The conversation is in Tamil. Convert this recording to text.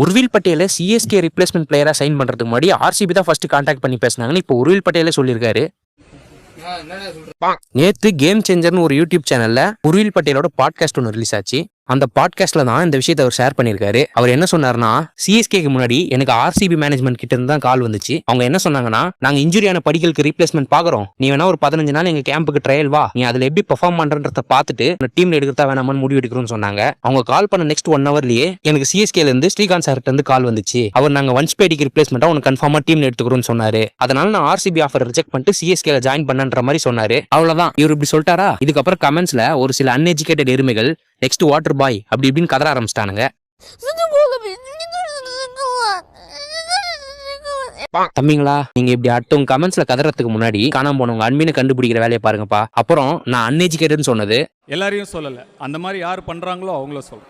உர்வில் பட்டேலை சிஎஸ்கே ரிப்ளேஸ்மெண்ட் பிளேயரா சைன் பண்றதுக்கு முன்னாடி ஆர்சிபி தான் ஃபர்ஸ்ட் கான்டாக்ட் பண்ணி பேசினாங்கன்னு இப்போ உர்வில் பட்டேலே சொல்லியிருக்காரு. நேத்து கேம் சேஞ்சர்னு ஒரு யூடியூப் சேனல்ல உர்வில் பட்டேலோட பாட்காஸ்ட் ஒன்று ரிலீஸ் ஆச்சு. அந்த பாட்காஸ்ட்ல தான் இந்த விஷயத்தை அவர் ஷேர் பண்ணியிருக்காரு. அவர் என்ன சொன்னார்னா, சிஎஸ்கேக்கு முன்னாடி எனக்கு ஆர்சிபி மேனேஜ்மெண்ட் கிட்ட இருந்து தான் கால் வந்துச்சு. அவங்க என்ன சொன்னாங்கன்னா, நாங்க இன்ஜுரியான படிகளுக்கு ரீப்ளேஸ்மெண்ட் பாக்குறோம், நீ வேணா ஒரு 15 நாள் எங்க கேம்புக்கு ட்ரையல் வா, நீ அதுல எப்படி பெர்ஃபார்ம் பண்றத பார்த்துட்டு டீம்ல எடுக்கிறதா வேணாமனு முடிவு எடுக்கிறோம்னு சொன்னாங்க. அவங்க கால் பண்ண நெக்ஸ்ட் 1 ஹவர்லயே எனக்கு சிஎஸ்கேல இருந்து ஸ்ரீகாந்த் சார்ட்ட இருந்து கால் வந்துச்சு. அவர் நாங்க வன்ஸ்பேடிக்கு ரிப்ளேஸ்மெண்டா உனக்கு கன்ஃபார்மா டீம்ல எடுத்துக்கிறோம்னு சொன்னாரு. அதனால நான் ஆர்சிபி ஆஃபர் ரிஜெக்ட் பண்ணிட்டு சிஎஸ்கேல ஜாயின் பண்ணன்ற மாதிரி சொன்னாரு. அவ்வளவுதான், இவர் இப்படி சொல்லிட்டாரா. இதுக்கப்புறம் கமெண்ட்ஸ்ல ஒரு சில அன்எஜுகேட்டட் எருமைகள் நெக்ஸ்ட் வாட்டர் பாய் அப்படி இப்படின்னு கதற ஆரம்பிச்சிட்டானுங்க. தம்பிங்களா, நீங்க இப்படி அடுத்தவங்க கமெண்ட்ஸ்ல கதறதுக்கு முன்னாடி காணாம போனவங்க அன்பின்னு கண்டுபிடிக்கிற வேலையை பாருங்கப்பா. அப்புறம் நான் அன்எஜுகேட்டட்னு சொன்னது எல்லாரையும் சொல்லல, அந்த மாதிரி யார் பண்றாங்களோ அவங்கள சொல்ல.